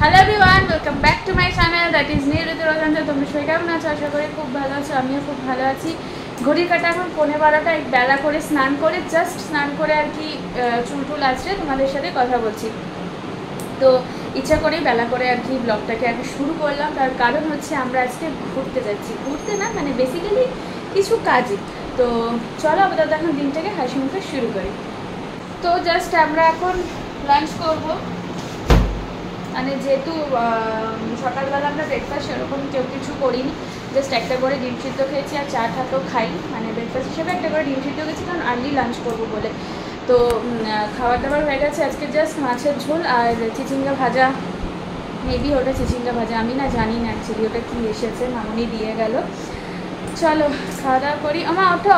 Hello everyone, welcome back to my channel that is Niruti Rozan. তোমরা সবাই কেমন আছো? আশা করি খুব ভালো আছো। আমিও খুব ভালো আছি। ঘড়ির কাটা এখন 11:15, এক বেলা করে স্নান করে স্নান করে আর কি চুল আসছে তোমাদের সাথে কথা বলছি। তো ইচ্ছা করেই বেলা করে আর কি ব্লগটাকে আমি শুরু করলাম। তার কারণ হচ্ছে আমরা আজকে ঘুরতে যাচ্ছি। ঘুরতে না, মানে বেসিক্যালি কিছু কাজই। তো চলো আপাতত এখন দিনটাকে হাসি মুখে শুরু করি। তো জাস্ট আমরা এখন লাঞ্চ করবো। মানে যেহেতু সকালবেলা আমরা ব্রেকফাস্ট সেরকম কেউ কিছু করিনি, জাস্ট একটা করে ডিম সিদ্ধ খেয়েছি আর চা তো খাই, মানে ব্রেকফাস্ট হিসেবে একটা করে ডিম সিদ্ধ খেয়েছি, কারণ আর্লি লাঞ্চ করবো বলে। তো খাবার দাবার হয়ে গেছে। আজকে জাস্ট মাছের ঝোল আর চিচিঙ্গা ভাজা, মেবি ওটা চিচিঙ্গা ভাজা, আমি না জানি না অ্যাকচুয়ালি ওটা কী এসেছে, মামনি দিয়ে গেল। চলো খাওয়া দাওয়া করি। আমার ওঠো,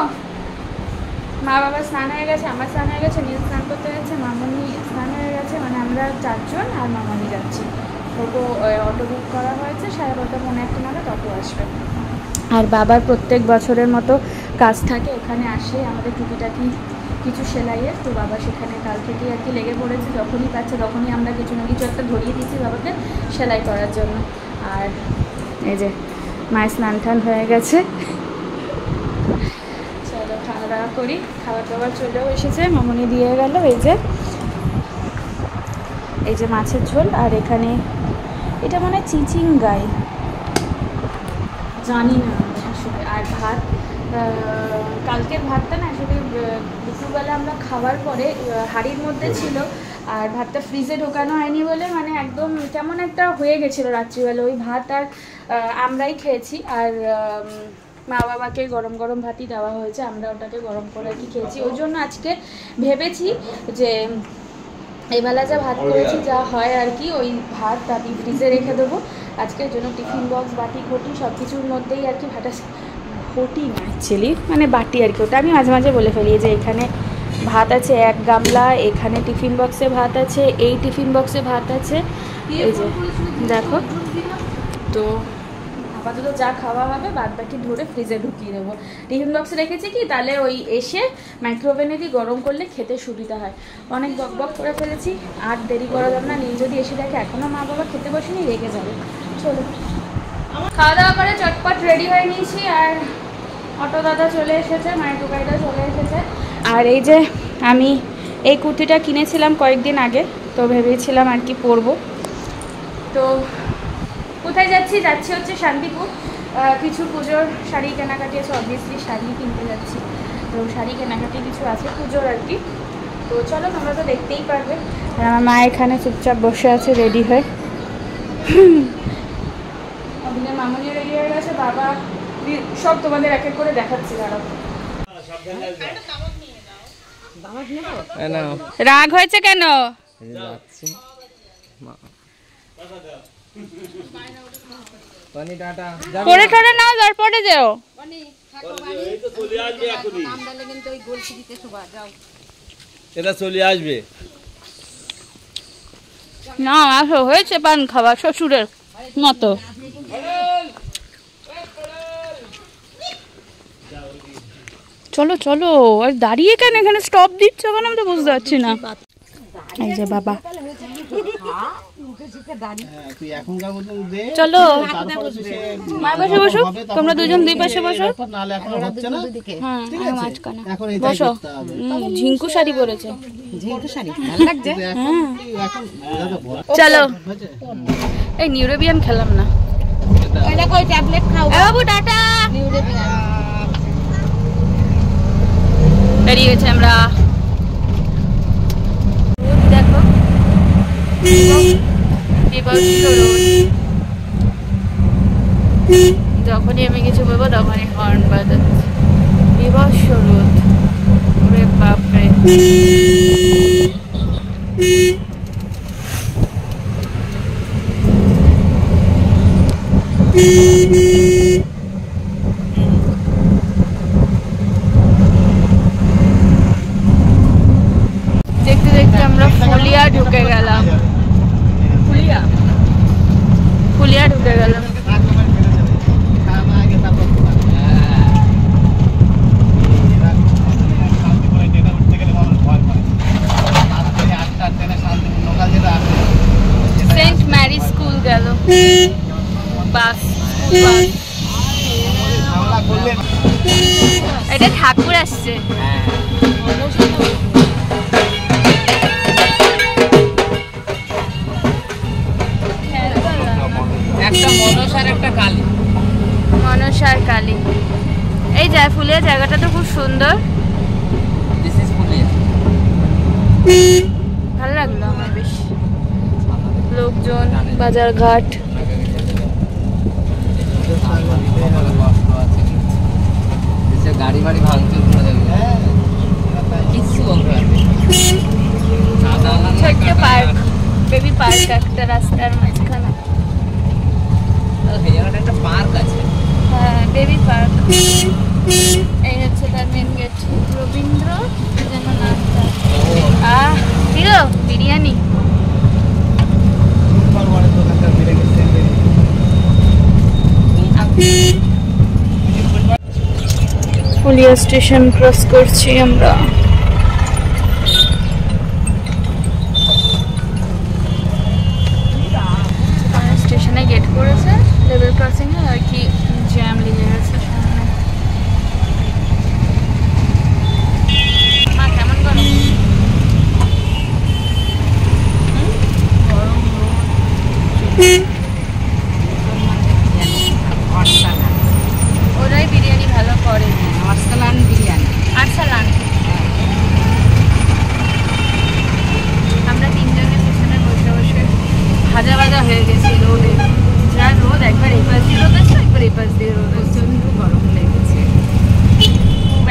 মা বাবা স্নান হয়ে গেছে, আমার স্নান হয়ে গেছে, নীল স্নান করতে গেছে, মামনি স্নান হয়ে গেছে, মানে আমরা 4 জন আর মামনি যাচ্ছি। অটো বুক করা হয়েছে, 12:30 নাগাদ অটো আসবে। আর বাবার প্রত্যেক বছরের মতো কাজ থাকে, ওখানে আসে আমাদের টুকিটাকি কিছু সেলাইয়ের। তো বাবা সেখানে কাল থেকেই আর কি লেগে পড়েছে, যখনই পাচ্ছে তখনই আমরা কিছু না কিছু একটা ধরিয়ে দিচ্ছি বাবাকে সেলাই করার জন্য। আর এই যে মায়ের স্নান টান হয়ে গেছে, খাওয়া দাওয়া করি। খাবার দাবার চলেও এসেছে, মামনি দিয়ে গেল। এই যে মাছের ঝোল, আর এখানে এটা মানে চিচিঙ্গাই, জানি না আসলে। আর ভাত, কালকের ভাতটা না আসলে দুপুরবেলা আমরা খাওয়ার পরে হাঁড়ির মধ্যে ছিল, আর ভাতটা ফ্রিজে ঢোকানো হয়নি বলে মানে একদম কেমন একটা হয়ে গেছিলো রাত্রিবেলা। ওই ভাত আর আমরাই খেয়েছি, আর মা বাবাকে গরম গরম ভাতই দেওয়া হয়েছে, আমরা ওটাকে গরম করে আর কি খেয়েছি। ওই জন্য আজকে ভেবেছি যে এবেলা যা ভাত করেছি যা হয় আর কি, ওই ভাত আমি ফ্রিজে রেখে দেবো আজকের জন্য। টিফিন বক্স, বাটি ঘটি সব কিছুর মধ্যেই আর কি ভাতটা, ঘটি না অ্যাকচুয়ালি মানে বাটি আর কি, ওটা আমি মাঝে মাঝে বলে ফেলি যে এখানে ভাত আছে 1 গামলা, এখানে টিফিন বক্সে ভাত আছে, এই টিফিন বক্সে ভাত আছে, এই যে দেখো। তো আপাতত যা খাওয়া হবে বাদ বাকি ধরে ফ্রিজে ঢুকিয়ে দেবো। টিফিন বক্সে রেখেছি কি, তাহলে ওই এসে মাইক্রোওভেনে দিয়ে গরম করলে খেতে সুবিধা হয়। অনেক বক বক করে ফেলেছি, আর দেরি করা যাবে না। নীল যদি এসে দেখে এখনও মা বাবা খেতে বসেনি, রেগে যাবে। চলো খাওয়া দাওয়া করে চটপট রেডি হয়ে নিয়েছি, আর অটো দাদা চলে এসেছে, মায়ের টুকাইটা চলে এসেছে। আর এই যে আমি এই কুর্তিটা কিনেছিলাম কয়েকদিন আগে, তো ভেবেছিলাম আর কি পরবো। তো কোথায় যাচ্ছি হচ্ছে শান্তিপুর। কিছু পুজোর শাড়ি কেনাকাটি আছে, অবভিয়াসলি শাড়ি কিনতে যাচ্ছি। তো শাড়ি কেনাকাটি কিছু আছে পুজোর আর কি। তো চলো, তোমরা তো দেখতেই পারবে। আর আমার মা এখানে চুপচাপ বসে আছে রেডি হয়ে। ওদিকে মামনি রেডি হয়ে গেছে, বাবা সব তোমাদের এক এক করে দেখাচ্ছি। রাগ হয়েছে কেন? পরে টরে নাও, তারপরে যাও। এটা চলে আসবে না, আসো, হয়েছে পান খাবার শ্বশুরের মতো। চলো চলো, আর দাঁড়িয়ে কেন এখানে স্টপ দিচ্ছ কেন, আমি তো বুঝতে পারছি না। এই যে বাবা, চলো মা পাশে বসো, তোমরা দুজন দুই পাশে বসো। হ্যাঁ বসো। ঝিঙ্কু শাড়ি পরেছে, চলো। এই নিউরোবিয়ান খেলাম না, বাবু টাটা। বেরিয়ে গেছে আমরা। দেখো যখনই আমি কিছু বলবো তখনই হর্ন বাজাচ্ছে। বিভৎস রোদ, ওরে বাপরে। দেখতে দেখতে আমরা ফুলিয়া ঢুকে গেলাম। ফুলিয়া ঢুকে গেলাম। বাস, এটা ঠাকুর আসছে। একটা মনসার একটা কালী, মনসার কালী। এই ফুলিয়া জায়গাটা তো খুব সুন্দর, ভালো লাগলো আমার বেশ। লোকজন, বাজার ঘাট, গাড়ি বাড়ি ভাঙতে কিছু ছোট্ট পার্ক, বেবি পার্ক একটা রাস্তার মাঝখানে। একটা পার্ক আছে, হ্যাঁ বেবি পার্ক। এই হচ্ছে তার মেন গেট। রবীন্দ্র যেন নামটা কি গো, বিরিয়ানি। ফুলিয়া স্টেশন ক্রস করছি আমরা। স্টেশনে গেট করেছে, লেভেল ক্রসিং এ আর কি জ্যাম লেগে গেছে সামনে। মা কেমন গরম, ওরাই বিরিয়ানি ভালো করে। আরসালান বিরিয়ানি, আরসালান। আমরা তিনজনের পিছনে বসে বসে ভাজা ভাজা হয়ে গেছি রোদে। যা রোদ, একবার এই পাশ দিয়ে রোদ আসছে, একবার এই পাশ দিয়ে রোদ আসছে, গরম লেগেছে।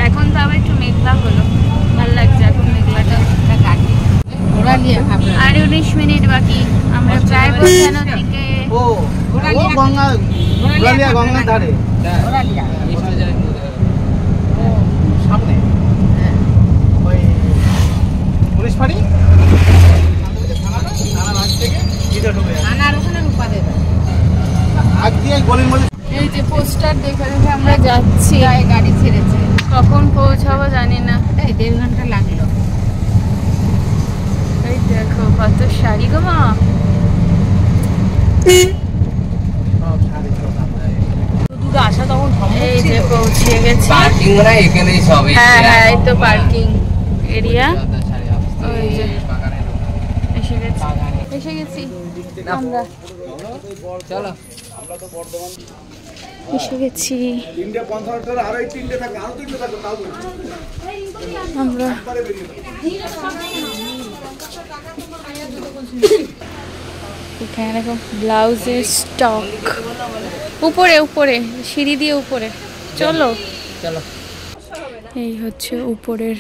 এখন তো আবার একটু মেঘলা হলো, ভালো লাগছে এখন মেঘলাটা। আর 19 মিনিট বাকি, আমরা প্রায় পৌঁছানোর দিকে। গঙ্গার ধারে সামনে ওই পুলিশ ফাঁড়ি এই যে পোস্টার দেখে দেখে আমরা যাচ্ছি, গাড়ি ছেড়েছে, কখন পৌঁছাবো জানি না। 1.5 ঘন্টা লাগলো। এই দেখো কত শাড়ি গো মা। আসা তখন এই যে পৌঁছে গেছি। পার্কিং না এখানেই সব। হ্যাঁ হ্যাঁ, এই তো পার্কিং এরিয়া। ওই যে এসে গেছি আমরা, চলো এসে গেছি আমরা। এখানে দেখো ব্লাউজের স্টক, উপরে উপরে সিঁড়ি দিয়ে উপরে। চলো চলো। এই হচ্ছে উপরের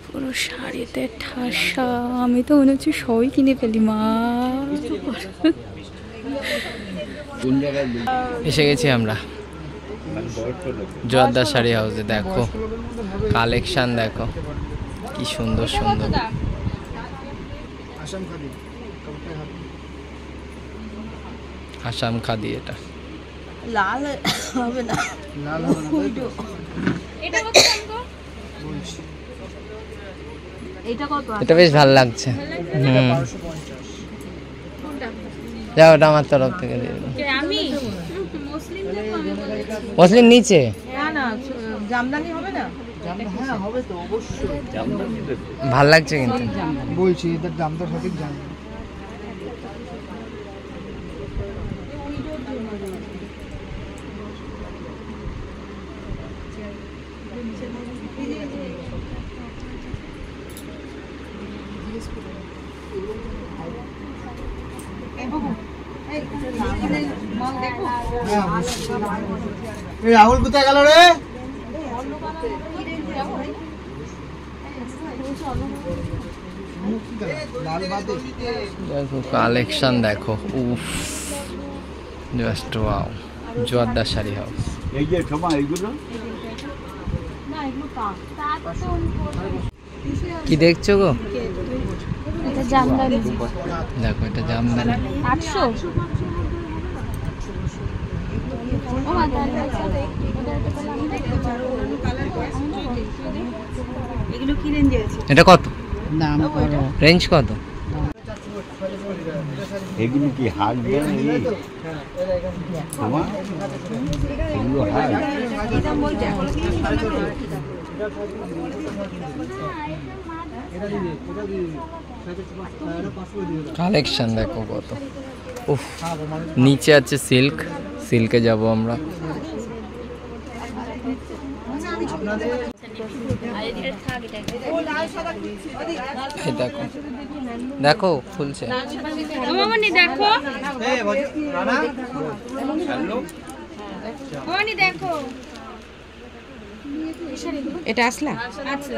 পুরো শাড়িতে ঠাসা। আমি তো মনে হচ্ছে সবই কিনে ফেলি মা। এসে গেছি আমরা জোয়ারদার শাড়ি হাউসে। দেখো কালেকশন, দেখো কি সুন্দর সুন্দর। আসাম খাদি, এটা লাল হবে না, এটা বেশ ভালো লাগছে। যাও, ওটা আমার তরফ থেকে দিয়ে দেবো। মুসলিম নিচে জামদানি হবে না, ভাল লাগছে কিন্তু বলছি এদের দামটা সঠিক জানি না। রাহুল কোথায় গেল রে? দেখো কালেকশন, দেখো উফ, just wow. Joardar sari house. এই যে ক্ষমা এইগুলো কি দেখছো গো? এটা জামদানি। দেখো এটা জামদানি, 800। এটা কত রেঞ্জ, কত? এগুলো কি হাট দেন তোমার এগুলো হাট কালেকশন দেখো কত। উফ, নিচে আছে সিল্ক, সিল্কে যাব আমরা। এই দেখো দেখো ফুলছে। মামানি দেখো, মামানি দেখো, এটা আসলা আচ্ছা।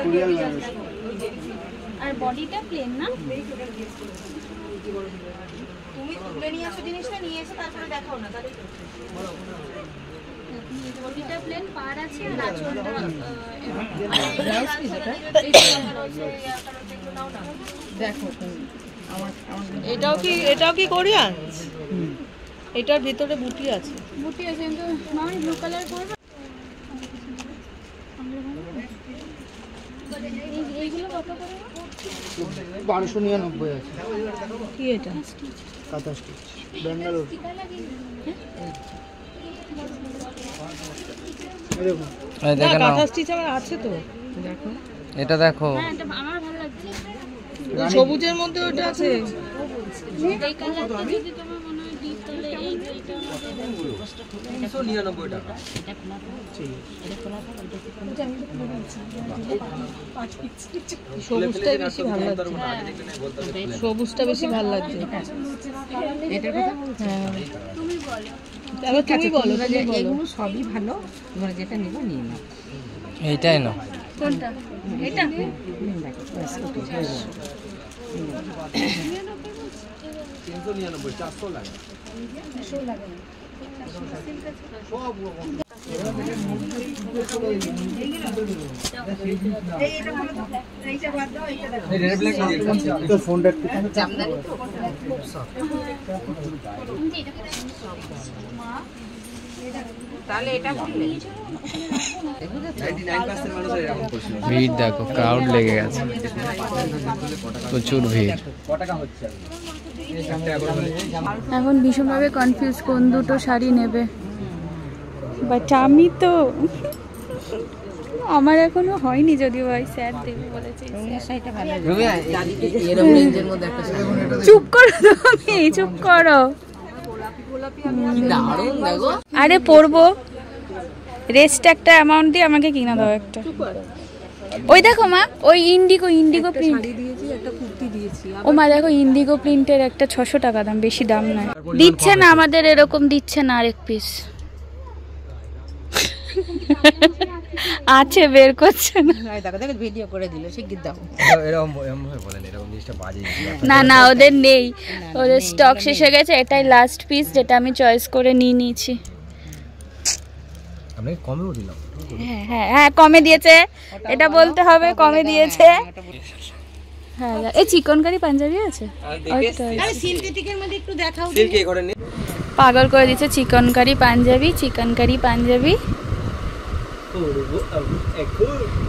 আর বডিটা প্লেন না? তুমি তুলে নিয়ে আসো জিনিসটা, নিয়ে এসে তারপরে দেখাও না তাহলে। বডিটা প্লেন, পার আছে আর আঁচলটা দেখো এটাও কি কোরিয়ান? এটার ভিতরে বুটি আছে। বুটি আছে, কিন্তু মামানি ব্লু কালার করবে। এইগুলো কত করে? 1299 আছে। কি এটা? কাঁথা স্টিচ ব্যাঙ্গালোর। এই দেখো না, কাঁথা স্টিচ আমার আছে তো, দেখো এটা দেখো। হ্যাঁ, এটা আমার ভালো লাগছে। সবুজের মধ্যে ওটা আছে। এই কালারটা যদি তোমার মনে হয় ডিপ, তাহলে এই এইটা 399 টাকা। সবুজটাই বেশি ভালো লাগছে, সবুজটা বেশি ভালো লাগছে। এটার কথা হ্যাঁ, তুমি বলো। এবার তুমি বলো, তোমরা তুমি বলো। এগুলো সবই ভালো, তোমরা যেটা নেবো নিয়ে নাও। এইটাই না, কোনটা? এটা? দেখো স্কুটি 399 400 লাগে। ফোনটা জামদানি তাহলে এটা বললে 99% মানুষ এরকম করছিল। ভিড় দেখো, ক্রাউড লেগে গেছে, প্রচুর ভিড়। কত টাকা হচ্ছে? 1 টাকা করে বলে। এখন ভীষণভাবে কনফিউজ কোন দুটো শাড়ি নেবে, বাট আমি তো আমার এখনো হয়নি, যদিও ভাই স্যার দেবে বলেছে। শাড়িটা ভালো লাগে দাদিকে এরকম রেঞ্জের মধ্যে একটা শাড়ি চুপ করো তুমি, চুপ করো। দারুণ দেখো। আরে পরবো, রেস্ট একটা অ্যামাউন্ট দিয়ে আমাকে কিনা দাও একটা। ওই দেখো মা, ওই ইন্ডিগো প্রিন্ট দিয়েছি, একটা কুর্তি দিয়েছি। ও মা দেখো, ইন্ডিগো প্রিন্টের একটা 600 টাকা দাম, বেশি দাম নয়। দিচ্ছে না আমাদের, এরকম দিচ্ছে না। আরেক পিস আছে, বের করছে না। দেখো দেখো ভিডিও করে দিল, শিগগির দাও। এরকম ভাবে বলেন, এরকম জিনিসটা বাজে। না না, ওদের নেই, ওদের স্টক শেষ হয়ে গেছে। এটাই লাস্ট পিস, যেটা আমি চয়েস করে নিয়ে নিয়েছি। আমি কমেও দিলাম। হ্যাঁ হ্যাঁ হ্যাঁ, কমে দিয়েছে, এটা বলতে হবে, কমে দিয়েছে। হ্যাঁ, এই চিকন কারি পাঞ্জাবি আছে, আরে সিনথেটিকের মধ্যে একটু দেখাও। সিল্কে ঘরে নেই। পাগল করে দিচ্ছে। চিকন কারি পাঞ্জাবি, চিকন কারি পাঞ্জাবি।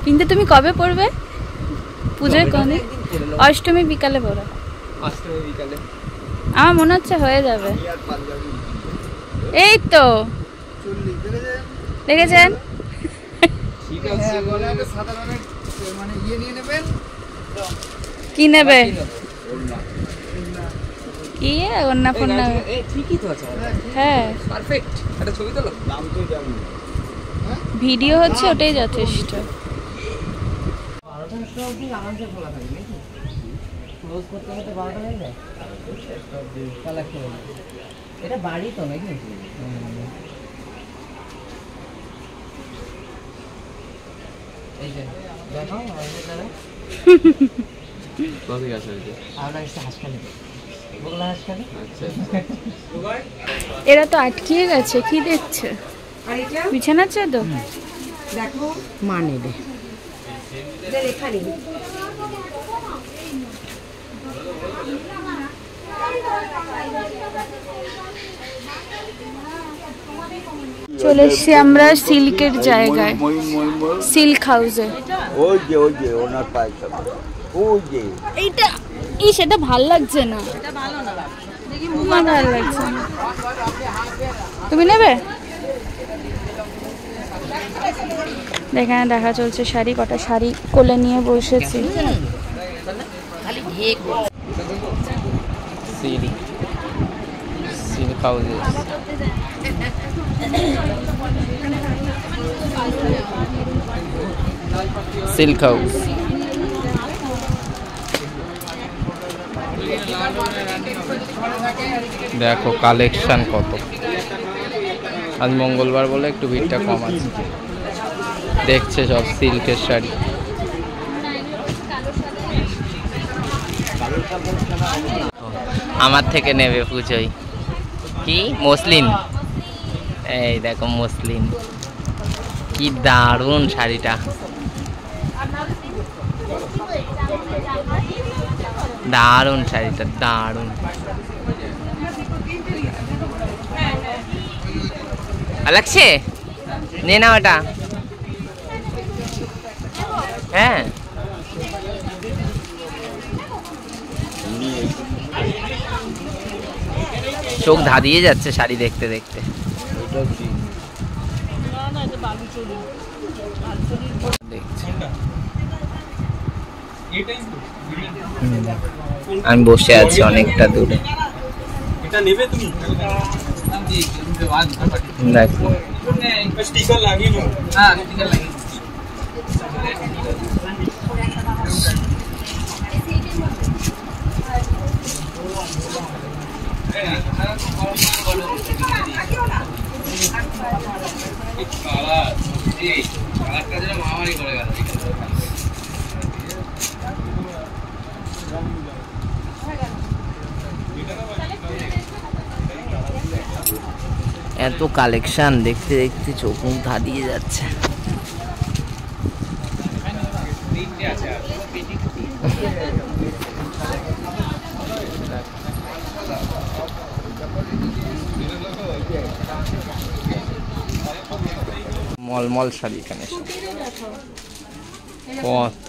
কিন্তু তুমি কবে পড়বে? পুজোর কবে? অষ্টমী বিকালে পড়ো। অষ্টমী বিকালে আমার মনে হচ্ছে হয়ে যাবে। এই তো দেখেছেন? ঠিক আছে। সাধারণের মানে নিয়ে নেবেন। কি নেবে? ইয়ে ওন্না ফোন্না। এই ঠিকই তো আছে। হ্যাঁ, পারফেক্ট। একটা ছবি তোলো। দাম তো জানি। ভিডিও হচ্ছে, ওটাই যথেষ্ট। এটা বাড়ি তো নাকি? এই যে দেখো কবে আছে এটা? আমরা এসে হাসখালি, বগলা হাসখালি। আচ্ছা। এরা তো আটকিয়ে গেছে, কি দেখছে? আর এটা বিছানার চাদর? দেখো, মা নেবে এটা লেখা নেই। চলে এসছি আমরা সিল্কের জায়গায়, সিল্ক হাউসে। ওই যে ওনার পায়খানা, ওই যে এইটা, সেটা ভাল লাগছে না। এটা ভালো না, আমার ভালো লাগছে না। তুমি নেবে? এখানে দেখা চলছে শাড়ি, কটা শাড়ি কোলে নিয়ে বসেছি। Silk houses, silk house. দেখো কালেকশন কত। আজ মঙ্গলবার বলে একটু ভিড়টা কম আছে। দেখছে সব সিল্কের শাড়ি। আমার থেকে নেবে পুজোয় কি মসলিন। এই দেখো মসলিন, কি দারুণ শাড়িটা, দারুণ শাড়িটা, দারুণ লাগছে। নে না ওটা, হ্যাঁ চোখ ধাঁধিয়ে যাচ্ছে শাড়ি দেখতে দেখতে। আমি বসে আছি অনেকটা দূরে। দেখো এত কালেকশন দেখতে দেখতে চোখ মুখ ধাঁধিয়ে যাচ্ছে। মলমল শাড়ি এখানে কত।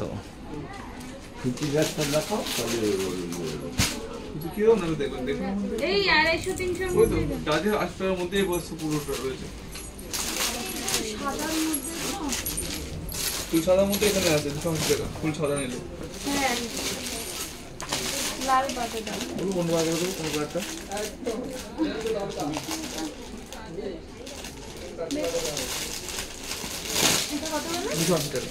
এই 250-300 যাদের 8 টাকার মধ্যেই বসে পুরোটা রয়েছে। ফুল সাদার মধ্যে এখানে আছে 250 টাকা ফুল সাদা নিলে। হ্যাঁ লাল বাটে দাও। বলো কোন বাটে দেবো, কোন বাটটা? এটা কত বলে? 280 টাকা।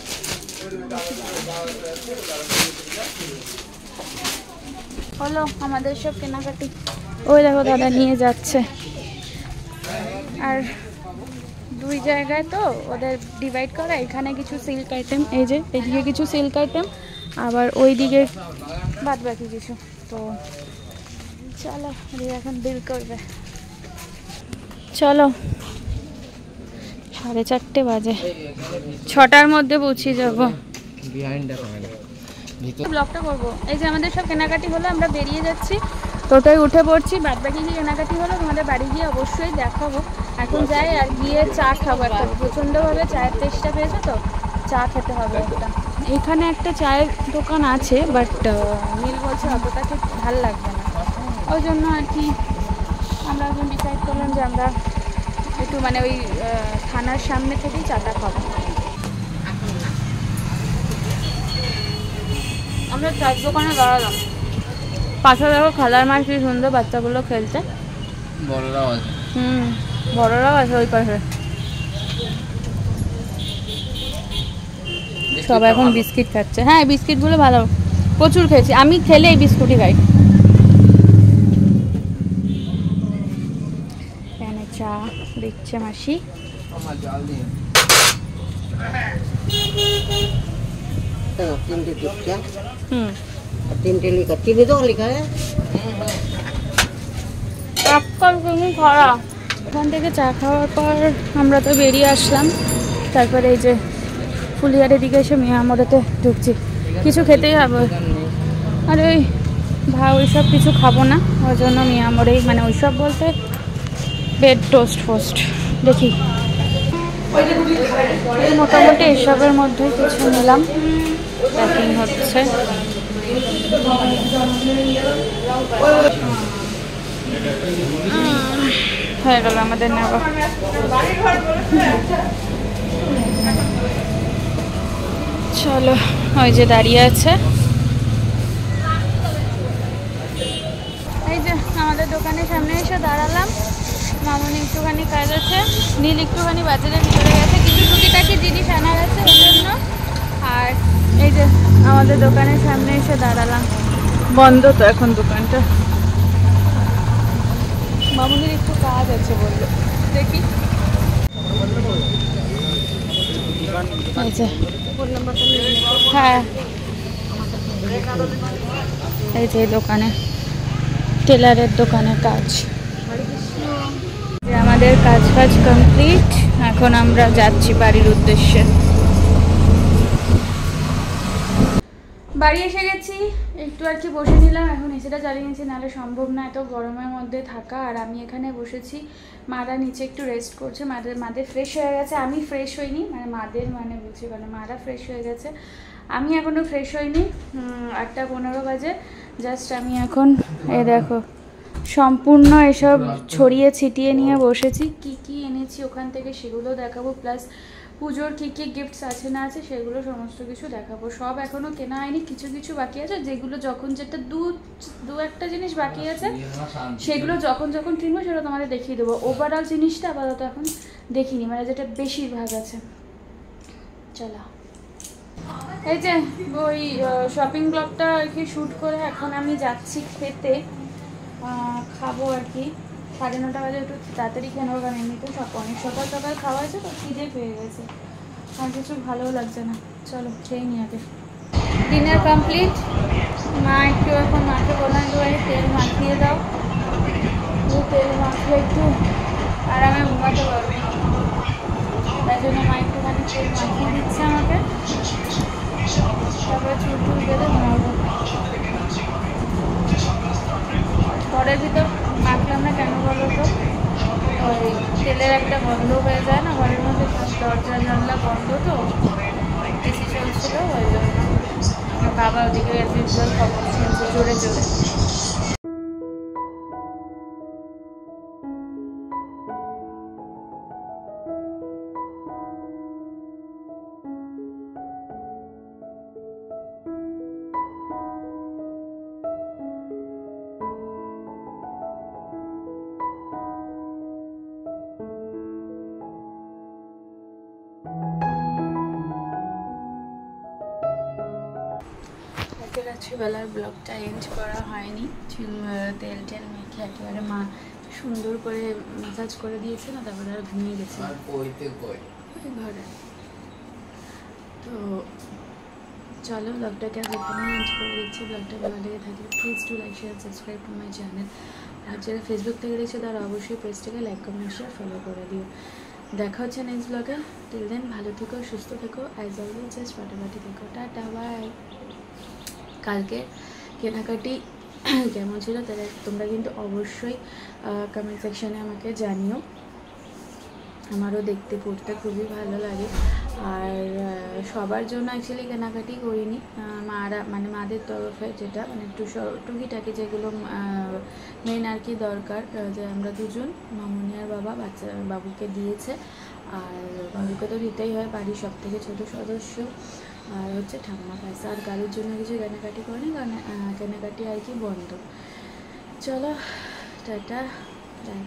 হলো আমাদের সব কেনাকাটি। ওই দেখো দাদা নিয়ে যাচ্ছে। আর দুই জায়গায় তো ওদের ডিভাইড করা, এখানে কিছু সিল্ক আইটেম, এই যে এদিকে কিছু সিল্ক আইটেম, আবার ওই দিকে বাদ বাকি কিছু। তো চলো এখন বিল করবে। চলো 4:30 বাজে, 6টার মধ্যে পৌঁছে যাবো। ব্লগটা করবো। এই যে আমাদের সব কেনাকাটি হলো, আমরা বেরিয়ে যাচ্ছি, টোটোয় উঠে পড়ছি। বাদ বাকি কি কেনাকাটি হলো তোমাদের বাড়ি গিয়ে অবশ্যই দেখাবো। এখন যাই আর গিয়ে চা খাবো। একটা প্রচণ্ডভাবে চায়ের তেষ্টা পেয়েছে, তো চা খেতে হবে একটা। এখানে একটা চায়ের দোকান আছে, বাট নীল বলছে অতটা ঠিক ভালো লাগবে না, ওই জন্য আর কি আমরা এখন ডিসাইড করলাম যে আমরা একটু মানে ওই থানার সামনে থেকেই চাটা খাবো। আমরা চায়ের দোকানে দাঁড়ালাম, পাশে দেখো খেলার মাঠ কি সুন্দর, বাচ্চাগুলো খেলছে। বড়রাও আছে। বড়রাও আছে ওই পাশে। সব এখন বিস্কিট খাচ্ছে। হ্যাঁ বিস্কিটগুলো ভালো, প্রচুর খেয়েছি আমি। খেলে এই বিস্কুটই খাই। এখানে চা দিচ্ছে মাসি। तीनटे टिक्का, 3টে লিখা, 3 তো লিখা है। এখান থেকে চা খাওয়ার পর আমরা তো বেরিয়ে আসলাম। তারপরে এই যে ফুলিয়ারের দিকে এসে মিয়ামরেতে ঢুকছি। কিছু খেতেই হবে, আর ওই ওইসব কিছু খাবো না, ওই জন্য মিয়ামরেই, মানে ওইসব বলতে ব্রেড টোস্ট ফোস্ট দেখি। মোটামুটি এসবের মধ্যেই কিছু নিলাম, প্যাকিং হচ্ছে। হয়ে গেল আমাদের নেওয়া। চলো, ওই যে দাঁড়িয়ে আছে, এই যে আমাদের দোকানের সামনে এসে দাঁড়ালাম। মামনি একটুখানি কাজ আছে, নীল একটুখানি বাজারের ভিতরে গেছে, কিছু টুকিটাকি জিনিস আনা গেছে ওই জন্য। আর এই যে আমাদের দোকানের সামনে এসে দাঁড়ালাম, বন্ধ তো এখন দোকানটা। মামনির একটু কাজ আছে বললো, দেখি। হ্যাঁ, এই যে দোকানে, টেলারের দোকানে কাজ। আমাদের কাজ কমপ্লিট, এখন আমরা যাচ্ছি বাড়ির উদ্দেশ্যে। বাড়ি এসে গেছি, একটু আর কি বসে নিলাম, এখন এসিটা চালিয়ে নিয়েছি, নাহলে সম্ভব না এত গরমের মধ্যে থাকা। আর আমি এখানে বসেছি, মারা নিচে একটু রেস্ট করছে। মাদের ফ্রেশ হয়ে গেছে, আমি ফ্রেশ হইনি, মাদের বলছি মারা ফ্রেশ হয়ে গেছে, আমি এখনও ফ্রেশ হইনি। 8:15 বাজে জাস্ট। আমি এখন এই দেখো সম্পূর্ণ এসব ছড়িয়ে ছিটিয়ে নিয়ে বসেছি। কি কি এনেছি ওখান থেকে সেগুলো দেখাবো, প্লাস পুজোর কী কী গিফটস আছে না আছে সেগুলো সমস্ত কিছু দেখাবো। সব এখনও কেনা হয়নি, কিছু কিছু বাকি আছে, যেগুলো যখন যেটা দু একটা জিনিস বাকি আছে সেগুলো যখন কিনবো সেটা তোমাদের দেখিয়ে দেবো। ওভারঅল জিনিসটা আপাতত এখন দেখিনি, যেটা বেশিরভাগ আছে। চলো, এই যে ওই শপিং ব্লগটা আর কি শ্যুট করে এখন আমি যাচ্ছি খেতে, খাবো আর কি। 9:30 বাজে, একটু তাড়াতাড়ি খেয়ে নেবো, কারণ এমনিতে অনেক সকাল সকাল খাওয়া হয়েছে তো খিদে পেয়ে গেছে, আর কিছু ভালোও লাগছে না। চলো খেয়ে নিই আগে। Dinner complete. মা একটু এখন মাকে বললাম একটু তেল মাখিয়ে দাও, তেল মাখিয়ে একটু আরামে ঘুমাতে পারবে, তাই জন্য মা একটুখানি তেল মাখিয়ে দিচ্ছে আমাকে, তারপরে চুল বেঁধে ঘুমাবো। ঘরের ভিতর মাখলাম না কেন বলো তো, ওই তেলের একটা গন্ধ হয়ে যায় না ঘরের মধ্যে, দরজা জানলা বন্ধ তো, এসি চলছিল ওই জন্য। বাবা ওদিকে গেছে, খবর শুনছে জোরে জোরে। রাত্রিবেলার ব্লগটা এন্ড করা হয়নি, তেল টেল মেখে একেবারে মা সুন্দর করে ম্যাসাজ করে দিয়েছে না, তারপরে আর ঘুমিয়ে গেছে ঘরে। তো চলো ব্লগটাকে আজ এখানে এন্ড করে দিচ্ছি। ব্লগটা ভালো লেগে থাকলে please to like share subscribe to my channel. আর যারা ফেসবুক থেকে দেখছে তারা অবশ্যই পেজটাকে লাইক কমেন্ট শেয়ার ফলো করে দিও। দেখা হচ্ছে নেক্সট ব্লগে। টিল দেন ভালো থেকো, সুস্থ থেকো, অ্যাজ অলওয়েজ জাস্ট ফাটাফাটি থেকো। Tata, bye. কালকে কেনাকাটি কেমন ছিল তাহলে তোমরা কিন্তু অবশ্যই কমেন্ট সেকশানে আমাকে জানিও, আমারও দেখতে পড়তে খুবই ভালো লাগে। আর সবার জন্য অ্যাকচুয়ালি কেনাকাটি করিনি, মারা মাদের তরফে যেটা একটু টুকিটাকি যেগুলো মেন আর কি দরকার, যে আমরা দুজন মামনি আর বাবা বাবুকে দিয়েছে, আর বাবুকে তো দিতেই হয়, বাড়ির সব থেকে ছোটো সদস্য, আর হচ্ছে ঠাম্মা পয়সা। আর কারোর জন্য কিছু কেনাকাটি করিনি, কারণ কেনাকাটি আর কি বন্ধ। চলো টাটা, বাই।